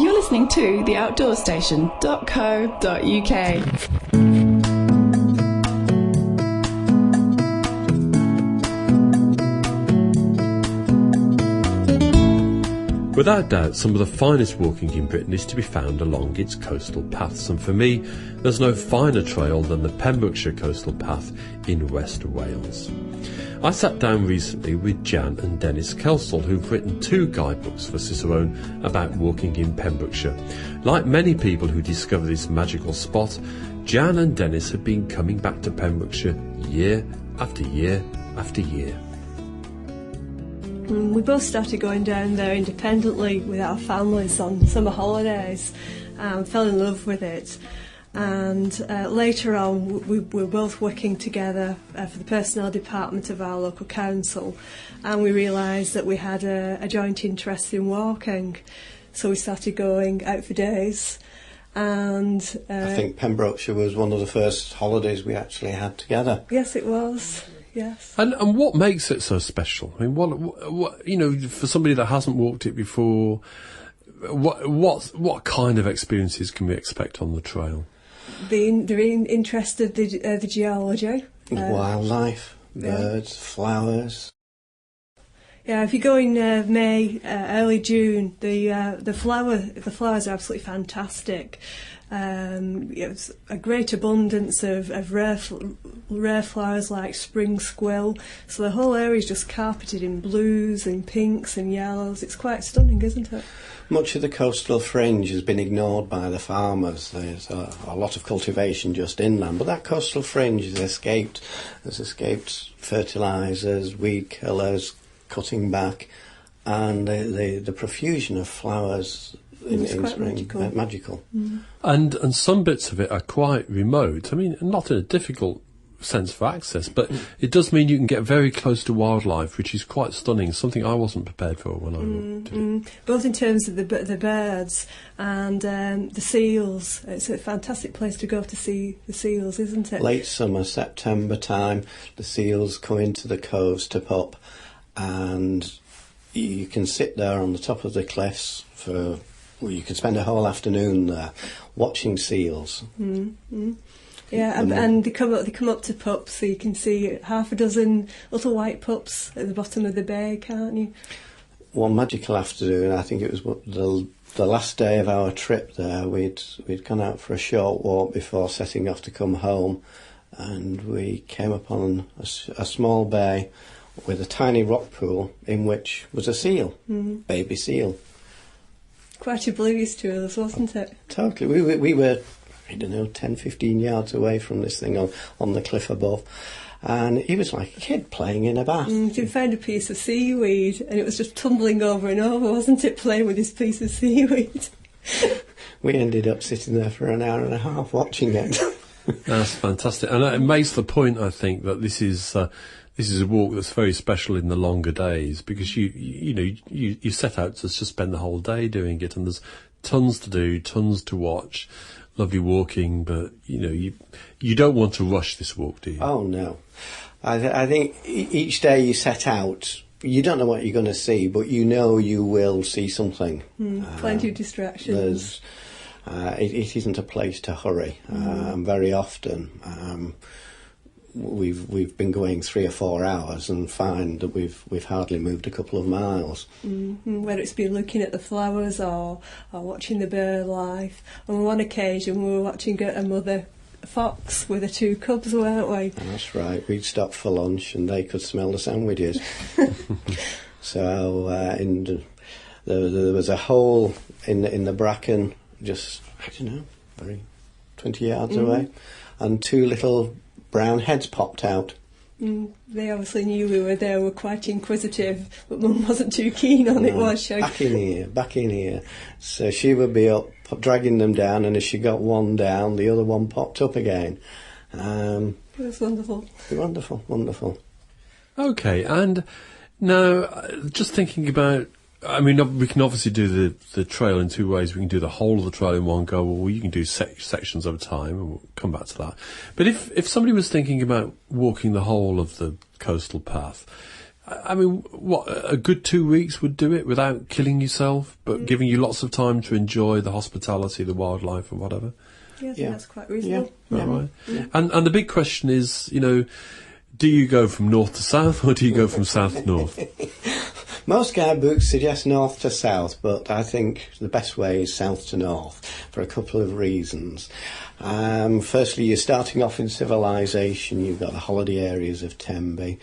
You're listening to theoutdoorstation.co.uk. Without doubt, some of the finest walking in Britain is to be found along its coastal paths, and for me, there's no finer trail than the Pembrokeshire coastal path in West Wales. I sat down recently with Jan and Dennis Kelsall, who've written 2 guidebooks for Cicerone about walking in Pembrokeshire. Like many people who discover this magical spot, Jan and Dennis have been coming back to Pembrokeshire year after year after year. We both started going down there independently with our families on summer holidays and fell in love with it. And later on we were both working together for the personnel department of our local council, and we realised that we had a joint interest in walking, so we started going out for days. And I think Pembrokeshire was one of the first holidays we actually had together. Yes, it was. Yes. And what makes it so special? I mean, what you know, for somebody that hasn't walked it before, what kind of experiences can we expect on the trail? The interest of the geology, wildlife, birds, flowers. Yeah, if you go in May, early June, the flowers are absolutely fantastic. It's a great abundance of rare flowers like spring squill. So the whole area is just carpeted in blues and pinks and yellows. It's quite stunning, isn't it? Much of the coastal fringe has been ignored by the farmers. There's a lot of cultivation just inland, but that coastal fringe has escaped fertilisers, weed killers, cutting back, and the profusion of flowers in spring, magical. Mm. And some bits of it are quite remote. I mean, not in a difficult sense for access, but it does mean you can get very close to wildlife, which is quite stunning, something I wasn't prepared for when I did it. Both in terms of the birds and the seals. It's a fantastic place to go to see the seals, isn't it? Late summer, September time, the seals come into the coves to pup, and you can sit there on the top of the cliffs you can spend a whole afternoon there watching seals. Mm-hmm. Yeah, and they come up to pups, so you can see half a dozen little white pups at the bottom of the bay, can't you? One magical afternoon, I think it was the last day of our trip there. We'd gone out for a short walk before setting off to come home, and we came upon a small bay with a tiny rock pool in which was a seal, baby seal. Quite oblivious to us, wasn't it? Totally. We were, I don't know, 10, 15 yards away from this thing on the cliff above, and he was like a kid playing in a bath. He found a piece of seaweed, and it was just tumbling over and over, wasn't it, playing with this piece of seaweed? We ended up sitting there for an hour and a half watching it. That's fantastic, and it makes the point, I think, that this is a walk that's very special in the longer days, because you set out to just spend the whole day doing it, and there's tons to do, tons to watch, lovely walking, but you don't want to rush this walk, do you? Oh no, I think each day you set out, you don't know what you're going to see, but you know you will see something. Plenty of distractions. It isn't a place to hurry. Very often we've been going 3 or 4 hours and find that we've hardly moved a couple of miles. Whether it's been looking at the flowers or watching the bird life. On one occasion we were watching a mother fox with her 2 cubs, weren't we? That's right. We'd stop for lunch and they could smell the sandwiches. So there was a hole in the bracken, just, I don't know, very 20 yards away, and 2 little brown heads popped out. They obviously knew we were there, were quite inquisitive, but Mum wasn't too keen on it, was she? Back in here. So she would be up, dragging them down, and as she got one down, the other one popped up again. It was wonderful. Wonderful. Okay, and now, just thinking about, I mean, we can obviously do the trail in 2 ways. We can do the whole of the trail in one go, or you can do sections over time, and we'll come back to that. But if somebody was thinking about walking the whole of the coastal path, I mean, what, a good 2 weeks would do it without killing yourself, but giving you lots of time to enjoy the hospitality, the wildlife and whatever? Yeah, I think that's quite reasonable. Yeah. Right. Yeah. And the big question is, do you go from north to south or do you go from south to north? Most guidebooks suggest north to south, but I think the best way is south to north for a couple of reasons. Firstly, you're starting off in civilization. You've got the holiday areas of Tenby.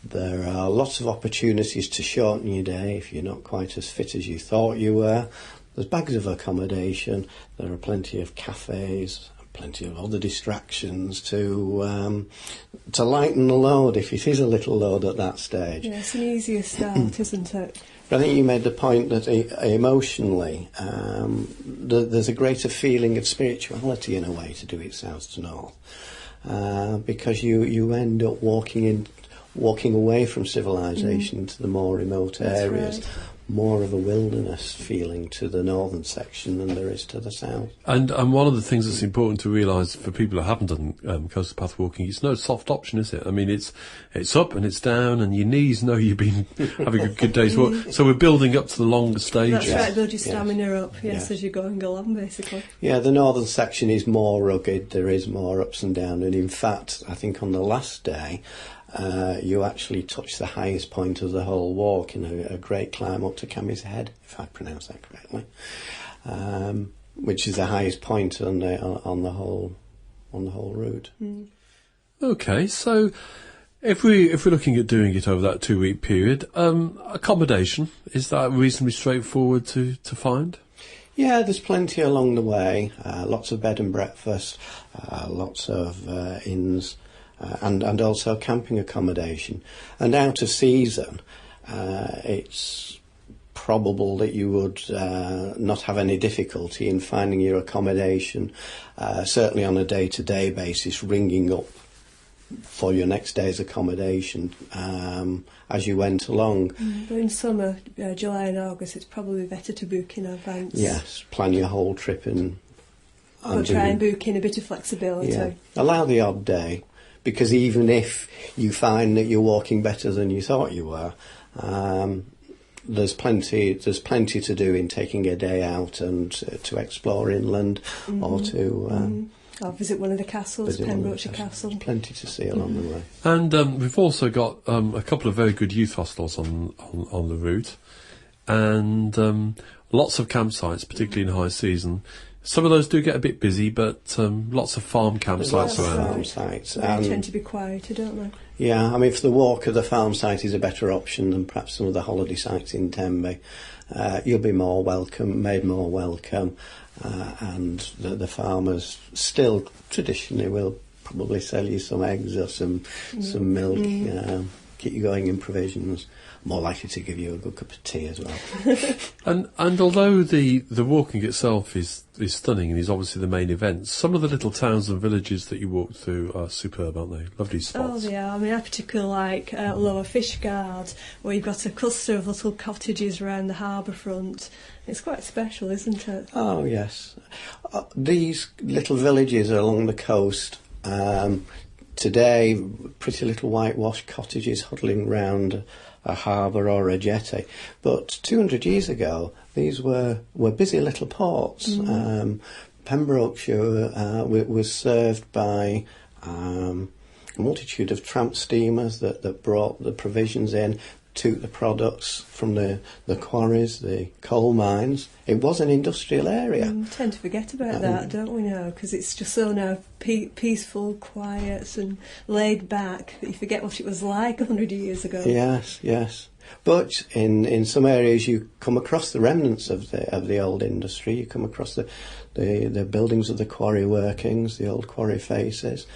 There are lots of opportunities to shorten your day if you're not quite as fit as you thought you were. There's bags of accommodation. There are plenty of cafes, plenty of other distractions to lighten the load if it is a little load at that stage. Yeah, it's an easier start, isn't it? But I think you made the point that emotionally there's a greater feeling of spirituality in a way to do it south to north, because you end up walking away from civilization to the more remote areas. Right. More of a wilderness feeling to the northern section than there is to the south. And one of the things that's important to realise for people who haven't done coastal path walking, it's no soft option, is it? I mean, it's up and it's down, and your knees know you've been having a good day's walk. So we're building up to the longer stages. That's right, build your stamina up, as you're going along, basically. Yeah, the northern section is more rugged, there is more ups and downs, and in fact, I think on the last day, you actually touch the highest point of the whole walk in a great climb up to Cammy's Head, if I pronounce that correctly, which is the highest point on the whole route. Okay, so if we're looking at doing it over that 2 week period, accommodation, is that reasonably straightforward to find? Yeah, there's plenty along the way. Lots of bed and breakfast, lots of inns. And also camping accommodation. And out of season, it's probable that you would not have any difficulty in finding your accommodation, certainly on a day-to-day basis, ringing up for your next day's accommodation as you went along. But in summer, July and August, it's probably better to book in advance. Yes, plan your whole trip in. But try and book in a bit of flexibility. Yeah. Allow the odd day. Because even if you find that you're walking better than you thought you were, there's plenty to do in taking a day out and to explore inland or to or visit one of the castles, Pembrokeshire Castle. There's plenty to see along the way. And we've also got a couple of very good youth hostels on the route, and lots of campsites, particularly in high season. Some of those do get a bit busy, but lots of farm campsites around. They tend to be quieter, don't they? Yeah, I mean, for the walker, the farm site is a better option than perhaps some of the holiday sites in Tenby. You'll be made more welcome, and the farmers still traditionally will probably sell you some eggs or some milk, keep you going in provisions. More likely to give you a good cup of tea as well. And although the walking itself is stunning and is obviously the main event, some of the little towns and villages that you walk through are superb, aren't they? Lovely spots. Oh, yeah. I mean, I particularly like Lower Fishguard, where you've got a cluster of little cottages around the harbour front. It's quite special, isn't it? Oh, yes. These little villages along the coast, today, pretty little whitewashed cottages huddling round a harbour or a jetty. But 200 years ago, these were busy little ports. Pembrokeshire was served by a multitude of tramp steamers that brought the provisions in, took the products from the quarries, the coal mines. It was an industrial area. We tend to forget about that, don't we now? Because it's just so now peaceful, quiet and laid back that you forget what it was like 100 years ago. Yes. But in some areas you come across the remnants of the old industry. You come across the buildings of the quarry workings, the old quarry faces.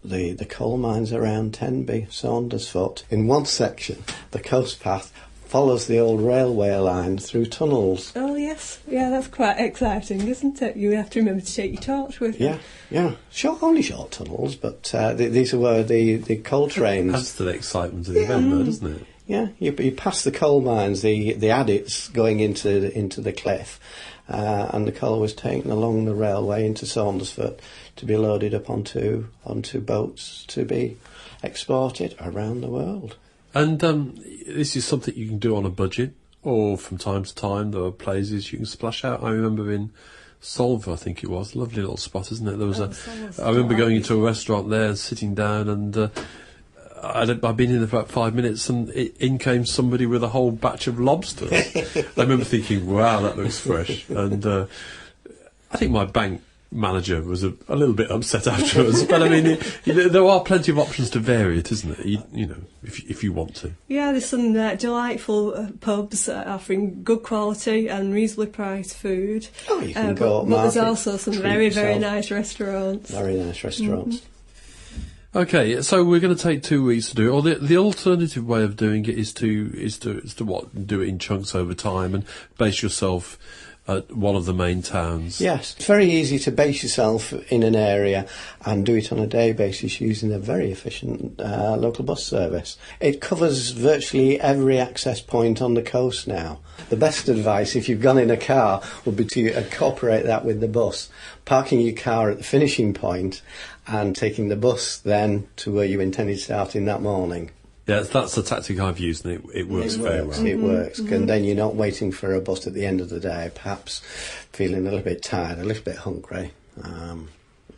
The coal mines around Tenby, Saundersfoot. In one section, the coast path follows the old railway line through tunnels. Oh, yes. Yeah, that's quite exciting, isn't it? You have to remember to take your torch with you. Yeah. Only short tunnels, but these were the coal trains. Adds to the excitement of the event, though, doesn't it? Yeah, you pass the coal mines, the adits going into the cliff, and the coal was taken along the railway into Saundersfoot to be loaded up onto boats to be exported around the world. And this is something you can do on a budget, or from time to time there are places you can splash out. I remember in Solva, I think it was, lovely little spot, isn't it? There was I remember going into a restaurant there and sitting down, and I'd been in there for about 5 minutes, and in came somebody with a whole batch of lobsters. I remember thinking, wow, that looks fresh. And I think my bank manager was a little bit upset afterwards. But I mean, there are plenty of options to vary it, isn't it? You know, if you want to. Yeah, there's some delightful pubs offering good quality and reasonably priced food. Oh, you can go up but there's market, also some treat very yourself. nice restaurants. Very nice restaurants. Mm-hmm. Okay, so we're going to take 2 weeks to do it. Or the alternative way of doing it is to what? Do it in chunks over time and base yourself at one of the main towns. Yes, it's very easy to base yourself in an area and do it on a day basis using a very efficient local bus service. It covers virtually every access point on the coast now. The best advice, if you've gone in a car, would be to incorporate that with the bus, parking your car at the finishing point and taking the bus then to where you intended to start in that morning. Yeah, that's the tactic I've used, and it works very well. It works, and then you're not waiting for a bus at the end of the day, perhaps feeling a little bit tired, a little bit hungry,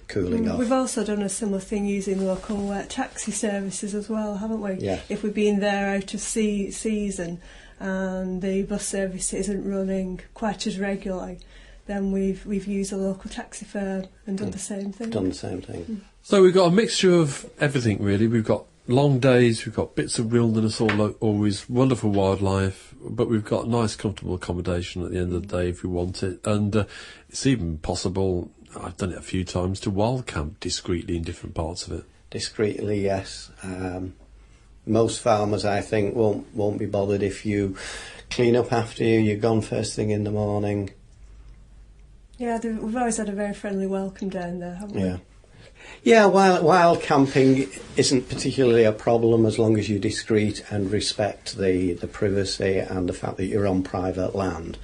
cooling off. We've also done a similar thing using local taxi services as well, haven't we? Yeah. If we've been there out of season and the bus service isn't running quite as regularly, then we've used a local taxi firm and done the same thing. Done the same thing. So we've got a mixture of everything, really. We've got long days, we've got bits of wilderness, always wonderful wildlife, but we've got nice, comfortable accommodation at the end of the day if we want it. And it's even possible, I've done it a few times, to wild camp discreetly in different parts of it. Discreetly, yes. Most farmers, I think, won't be bothered if you clean up after you're gone first thing in the morning. Yeah, we've always had a very friendly welcome down there, haven't we? Yeah. Yeah, wild camping isn't particularly a problem as long as you're discreet and respect the privacy and the fact that you're on private land.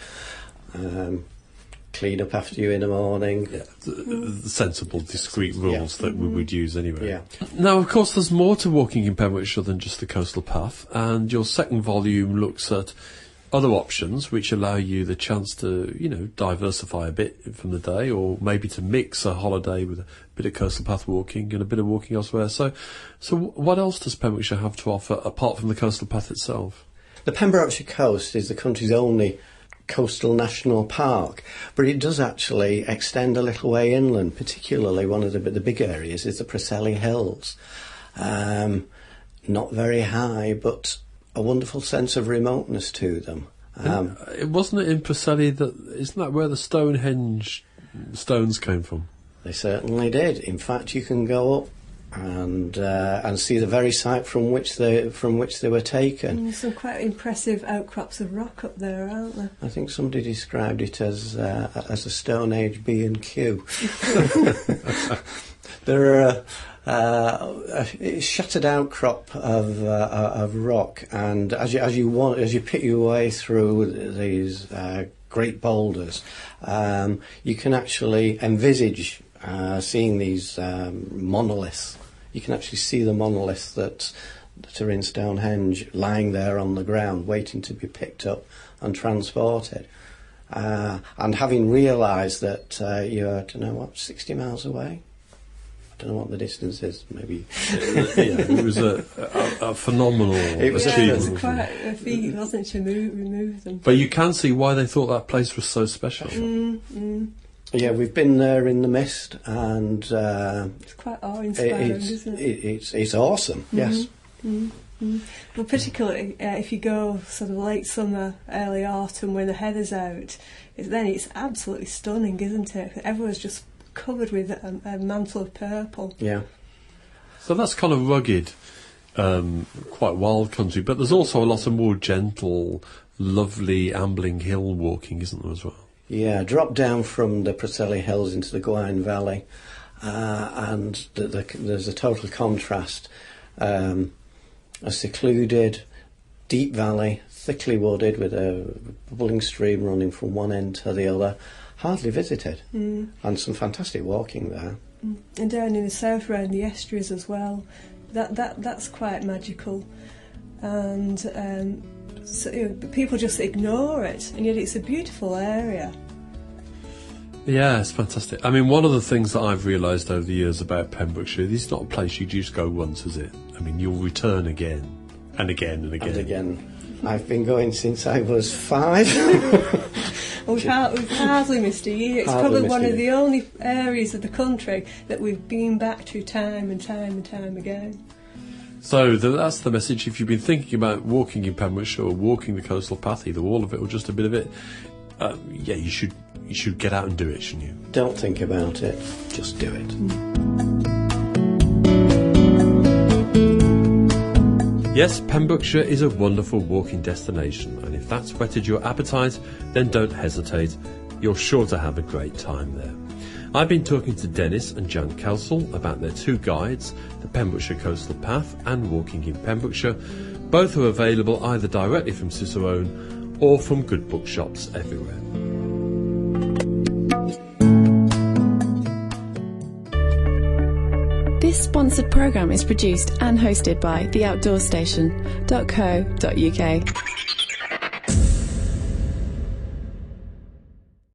Clean up after you in the morning. Yeah, the sensible, discreet rules that we would use anyway. Yeah. Now, of course, there's more to walking in Pembrokeshire than just the coastal path, and your second volume looks at other options which allow you the chance to, diversify a bit from the day, or maybe to mix a holiday with a bit of coastal path walking and a bit of walking elsewhere. So what else does Pembrokeshire have to offer apart from the coastal path itself? The Pembrokeshire coast is the country's only coastal national park, but it does actually extend a little way inland. Particularly one of the big areas is the Preseli Hills. Not very high, but a wonderful sense of remoteness to them. Wasn't it in Preseli isn't that where the Stonehenge stones came from? They certainly did. In fact, you can go up and see the very site from which they were taken. Some quite impressive outcrops of rock up there, aren't there? I think somebody described it as a Stone Age B&Q. There are a shattered outcrop of rock, and as you pick your way through these great boulders, you can actually envisage seeing these monoliths. You can actually see the monoliths that are in Stonehenge lying there on the ground, waiting to be picked up and transported. And having realised that you're, 60 miles away. I don't know what the distance is, maybe. It was a phenomenal achievement. It was quite a feat, wasn't it, to remove them. But you can see why they thought that place was so special. Yeah, we've been there in the mist, and it's quite awe-inspiring, isn't it? It's awesome, yes. Well, particularly if you go sort of late summer, early autumn when the heather's out, then it's absolutely stunning, isn't it? Everyone's just covered with a mantle of purple. Yeah. So that's kind of rugged, quite wild country, but there's also a lot of more gentle, lovely, ambling hill walking, isn't there, as well? Yeah, drop down from the Preseli Hills into the Gwaun Valley, and there's a total contrast. A secluded, deep valley, thickly wooded, with a bubbling stream running from one end to the other. Hardly visited, and some fantastic walking there. And down in the south around the estuaries as well, that's quite magical. And so, people just ignore it, and yet it's a beautiful area. Yeah, it's fantastic. I mean, one of the things that I've realised over the years about Pembrokeshire, this is not a place you just go once, is it? I mean, you'll return again and again and again. And again. I've been going since I was 5. We've hardly missed a year. It's probably one of the only areas of the country that we've been back to time and time and time again. So that's the message. If you've been thinking about walking in Pembrokeshire or walking the coastal path, either all of it or just a bit of it, you should get out and do it, shouldn't you? Don't think about it, just do it. Yes, Pembrokeshire is a wonderful walking destination, and if that's whetted your appetite, then don't hesitate. You're sure to have a great time there. I've been talking to Dennis and Jan Kelsall about their 2 guides, the Pembrokeshire Coastal Path and Walking in Pembrokeshire. Both are available either directly from Cicerone or from good bookshops everywhere. This sponsored programme is produced and hosted by theoutdoorstation.co.uk.